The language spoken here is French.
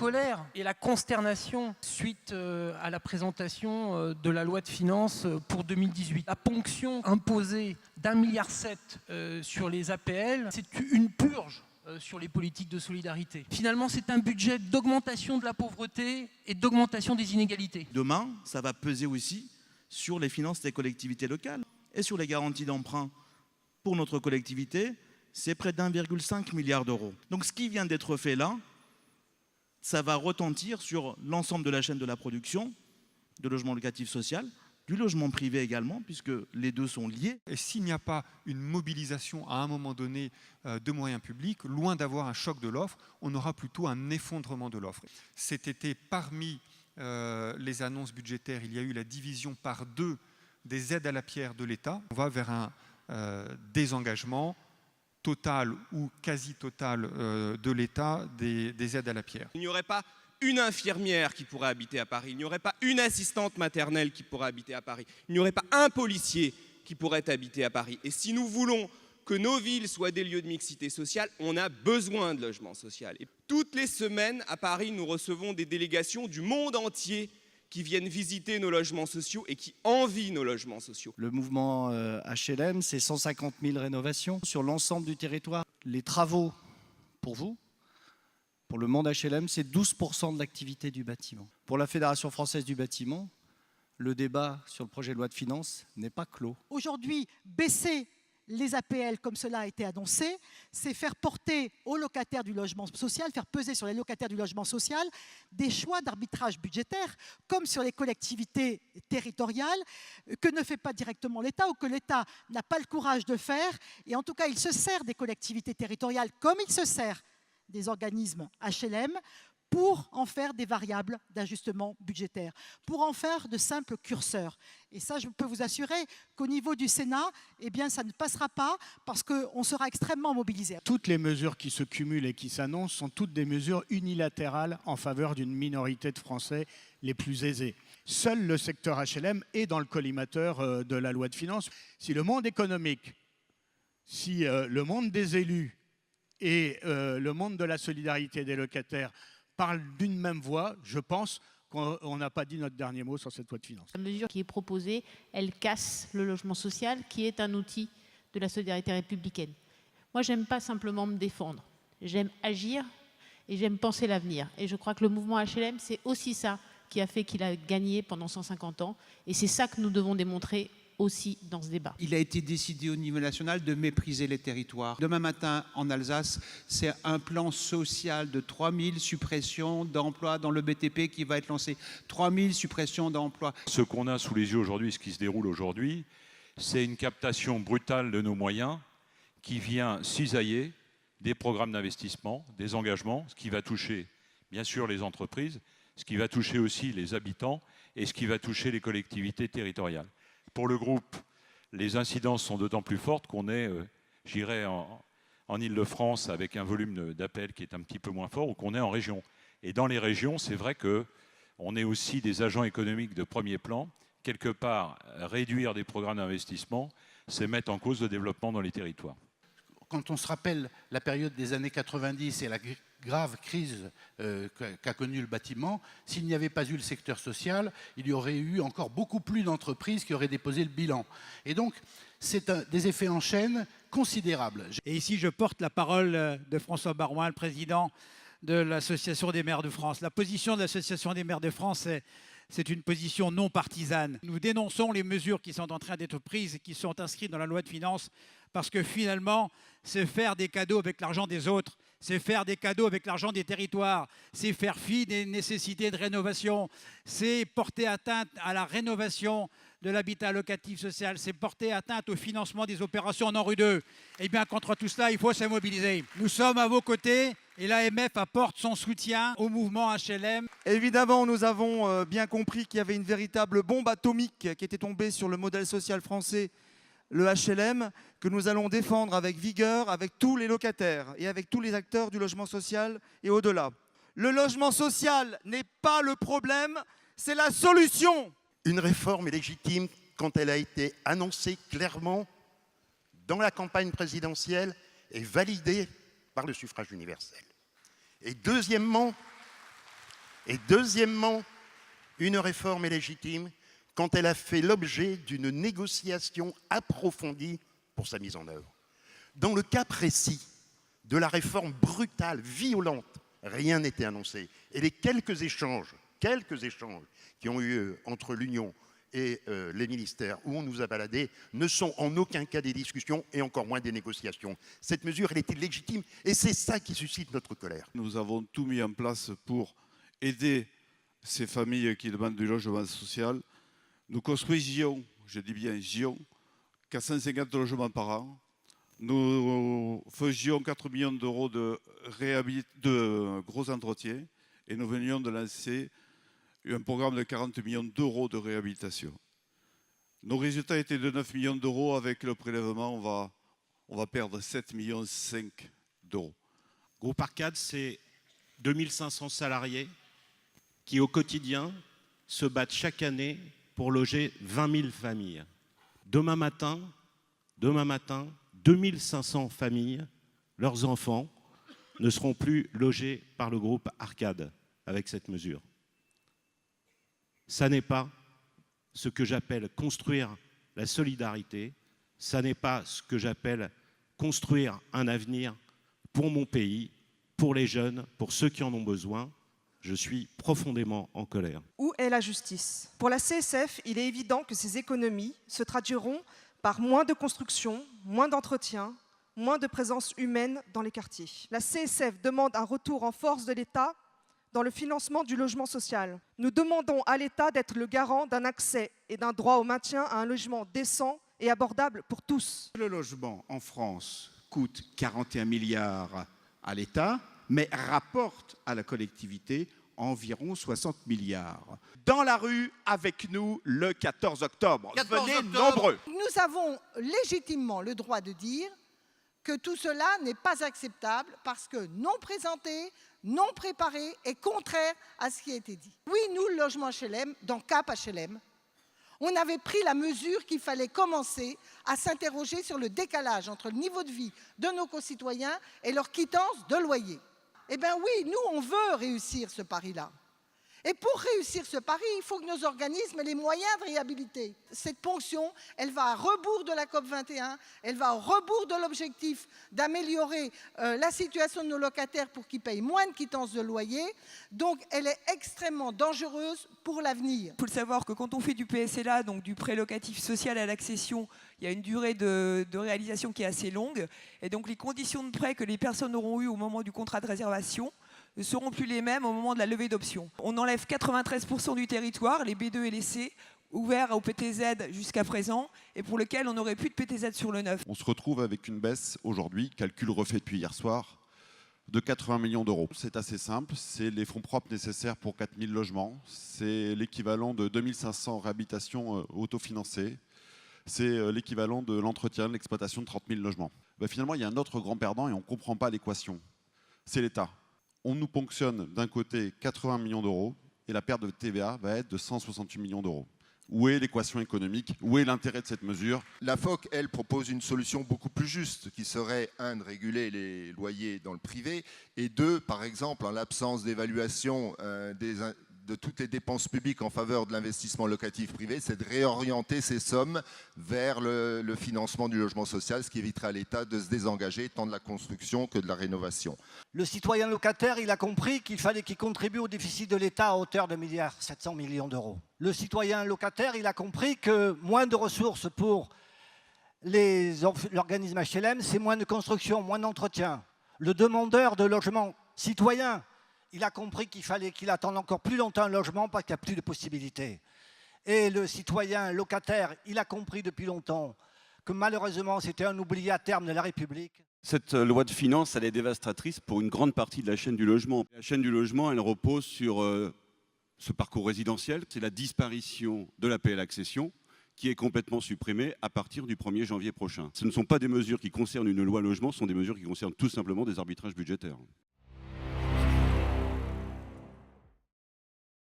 colère et la consternation suite à la présentation de la loi de finances pour 2018. La ponction imposée d'1,7 milliard sur les APL, c'est une purge sur les politiques de solidarité. Finalement, c'est un budget d'augmentation de la pauvreté et d'augmentation des inégalités. Demain, ça va peser aussi sur les finances des collectivités locales et sur les garanties d'emprunt pour notre collectivité, c'est près d'1,5 milliard d'euros. Donc ce qui vient d'être fait là, ça va retentir sur l'ensemble de la chaîne de la production, de logement locatif social, du logement privé également, puisque les deux sont liés. Et s'il n'y a pas une mobilisation à un moment donné de moyens publics, loin d'avoir un choc de l'offre, on aura plutôt un effondrement de l'offre. Cet été, parmi les annonces budgétaires, il y a eu la division par 2 des aides à la pierre de l'État. On va vers un désengagement total ou quasi total de l'État des aides à la pierre. Il n'y aurait pas une infirmière qui pourrait habiter à Paris, il n'y aurait pas une assistante maternelle qui pourrait habiter à Paris, il n'y aurait pas un policier qui pourrait habiter à Paris. Et si nous voulons que nos villes soient des lieux de mixité sociale, on a besoin de logement social. Et toutes les semaines, à Paris, nous recevons des délégations du monde entier qui viennent visiter nos logements sociaux et qui envient nos logements sociaux. Le mouvement HLM, c'est 150 000 rénovations sur l'ensemble du territoire. Les travaux, pour vous, pour le monde HLM, c'est 12% de l'activité du bâtiment. Pour la Fédération française du bâtiment, le débat sur le projet de loi de finances n'est pas clos. Aujourd'hui, baisser les APL comme cela a été annoncé, c'est faire porter aux locataires du logement social, faire peser sur les locataires du logement social des choix d'arbitrage budgétaire, comme sur les collectivités territoriales, que ne fait pas directement l'État ou que l'État n'a pas le courage de faire. Et en tout cas, il se sert des collectivités territoriales comme il se sert des organismes HLM pour en faire des variables d'ajustement budgétaire, pour en faire de simples curseurs. Et ça, je peux vous assurer qu'au niveau du Sénat, eh bien, ça ne passera pas parce qu'on sera extrêmement mobilisé. Toutes les mesures qui se cumulent et qui s'annoncent sont toutes des mesures unilatérales en faveur d'une minorité de Français les plus aisés. Seul le secteur HLM est dans le collimateur de la loi de finances. Si le monde économique, si le monde des élus et le monde de la solidarité des locataires parlent d'une même voix, je pense qu'on n'a pas dit notre dernier mot sur cette loi de finances. La mesure qui est proposée, elle casse le logement social, qui est un outil de la solidarité républicaine. Moi, j'aime pas simplement me défendre, j'aime agir et j'aime penser l'avenir. Et je crois que le mouvement HLM, c'est aussi ça qui a fait qu'il a gagné pendant 150 ans. Et c'est ça que nous devons démontrer aussi dans ce débat. Il a été décidé au niveau national de mépriser les territoires. Demain matin, en Alsace, c'est un plan social de 3000 suppressions d'emplois dans le BTP qui va être lancé. 3000 suppressions d'emplois. Ce qu'on a sous les yeux aujourd'hui, ce qui se déroule aujourd'hui, c'est une captation brutale de nos moyens qui vient cisailler des programmes d'investissement, des engagements, ce qui va toucher bien sûr les entreprises, ce qui va toucher aussi les habitants et ce qui va toucher les collectivités territoriales. Pour le groupe, les incidences sont d'autant plus fortes qu'on est, j'irais, en Île-de-France avec un volume d'appels qui est un petit peu moins fort ou qu'on est en région. Et dans les régions, c'est vrai qu'on est aussi des agents économiques de premier plan. Quelque part, réduire des programmes d'investissement, c'est mettre en cause le développement dans les territoires. Quand on se rappelle la période des années 90 et la grave crise qu'a connue le bâtiment, s'il n'y avait pas eu le secteur social, il y aurait eu encore beaucoup plus d'entreprises qui auraient déposé le bilan. Et donc, c'est des effets en chaîne considérables. Et ici, je porte la parole de François Baroin, le président de l'Association des maires de France. La position de l'Association des maires de France, c'est une position non partisane. Nous dénonçons les mesures qui sont en train d'être prises et qui sont inscrites dans la loi de finances parce que finalement, c'est faire des cadeaux avec l'argent des autres, c'est faire des cadeaux avec l'argent des territoires, c'est faire fi des nécessités de rénovation, c'est porter atteinte à la rénovation de l'habitat locatif social, c'est porter atteinte au financement des opérations en ANRU 2. Eh bien, contre tout cela, il faut se mobiliser. Nous sommes à vos côtés et l'AMF apporte son soutien au mouvement HLM. Évidemment, nous avons bien compris qu'il y avait une véritable bombe atomique qui était tombée sur le modèle social français, le HLM, que nous allons défendre avec vigueur, avec tous les locataires et avec tous les acteurs du logement social et au-delà. Le logement social n'est pas le problème, c'est la solution. Une réforme est légitime quand elle a été annoncée clairement dans la campagne présidentielle et validée par le suffrage universel. Et deuxièmement, Et deuxièmement, une réforme est légitime quand elle a fait l'objet d'une négociation approfondie pour sa mise en œuvre. Dans le cas précis de la réforme brutale, violente, rien n'était annoncé. Et les quelques échanges qui ont eu entre l'Union et les ministères où on nous a baladés ne sont en aucun cas des discussions et encore moins des négociations. Cette mesure, elle était légitime et c'est ça qui suscite notre colère. Nous avons tout mis en place pour aider ces familles qui demandent du logement social. Nous construisions, je dis bien Gion, 450 logements par an. Nous faisions 4 millions d'euros de gros entretiens et nous venions de lancer un programme de 40 millions d'euros de réhabilitation. Nos résultats étaient de 9 millions d'euros. Avec le prélèvement, on va perdre 7,5 millions d'euros. Groupe Arcade, c'est 2500 salariés qui, au quotidien, se battent chaque année pour loger 20 000 familles. Demain matin, 2500 familles, leurs enfants, ne seront plus logés par le groupe Arcade avec cette mesure. Ça n'est pas ce que j'appelle construire la solidarité, ça n'est pas ce que j'appelle construire un avenir pour mon pays, pour les jeunes, pour ceux qui en ont besoin. Je suis profondément en colère. Où est la justice? Pour la CSF, il est évident que ces économies se traduiront par moins de construction, moins d'entretien, moins de présence humaine dans les quartiers. La CSF demande un retour en force de l'État dans le financement du logement social. Nous demandons à l'État d'être le garant d'un accès et d'un droit au maintien à un logement décent et abordable pour tous. Le logement en France coûte 41 milliards à l'État, mais rapporte à la collectivité environ 60 milliards. Dans la rue avec nous le 14 octobre. Venez nombreux. Nous avons légitimement le droit de dire que tout cela n'est pas acceptable parce que non présenté, non préparé et contraire à ce qui a été dit. Oui, nous, le logement HLM, dans CAP HLM, on avait pris la mesure qu'il fallait commencer à s'interroger sur le décalage entre le niveau de vie de nos concitoyens et leur quittance de loyer. Eh bien oui, nous, on veut réussir ce pari-là. Et pour réussir ce pari, il faut que nos organismes aient les moyens de réhabiliter. Cette ponction, elle va à rebours de la COP21, elle va au rebours de l'objectif d'améliorer la situation de nos locataires pour qu'ils payent moins de quittance de loyer. Donc, elle est extrêmement dangereuse pour l'avenir. Il faut le savoir que quand on fait du PSLA, donc du prêt locatif social à l'accession, il y a une durée de réalisation qui est assez longue. Et donc, les conditions de prêt que les personnes auront eues au moment du contrat de réservation ne seront plus les mêmes au moment de la levée d'options. On enlève 93% du territoire, les B2 et les C, ouverts au PTZ jusqu'à présent, et pour lequel on n'aurait plus de PTZ sur le neuf. On se retrouve avec une baisse aujourd'hui, calcul refait depuis hier soir, de 80 millions d'euros. C'est assez simple, c'est les fonds propres nécessaires pour 4000 logements, c'est l'équivalent de 2500 réhabilitations autofinancées, c'est l'équivalent de l'entretien, de l'exploitation de 30 000 logements. Finalement, il y a un autre grand perdant et on ne comprend pas l'équation, c'est l'État. On nous ponctionne d'un côté 80 millions d'euros et la perte de TVA va être de 168 millions d'euros. Où est l'équation économique? Où est l'intérêt de cette mesure? La FOC, elle, propose une solution beaucoup plus juste, qui serait, un, de réguler les loyers dans le privé, et deux, par exemple, en l'absence d'évaluation de toutes les dépenses publiques en faveur de l'investissement locatif privé, c'est de réorienter ces sommes vers le financement du logement social, ce qui éviterait à l'État de se désengager tant de la construction que de la rénovation. Le citoyen locataire, il a compris qu'il fallait qu'il contribue au déficit de l'État à hauteur de 1,7 milliard d'euros. Le citoyen locataire, il a compris que moins de ressources pour l'organisme HLM, c'est moins de construction, moins d'entretien. Le demandeur de logement citoyen, il a compris qu'il fallait qu'il attende encore plus longtemps un logement parce qu'il n'y a plus de possibilités. Et le citoyen locataire, il a compris depuis longtemps que malheureusement c'était un oublié à terme de la République. Cette loi de finances, elle est dévastatrice pour une grande partie de la chaîne du logement. La chaîne du logement, elle repose sur ce parcours résidentiel. C'est la disparition de l'APL accession qui est complètement supprimée à partir du 1er janvier prochain. Ce ne sont pas des mesures qui concernent une loi logement, ce sont des mesures qui concernent tout simplement des arbitrages budgétaires.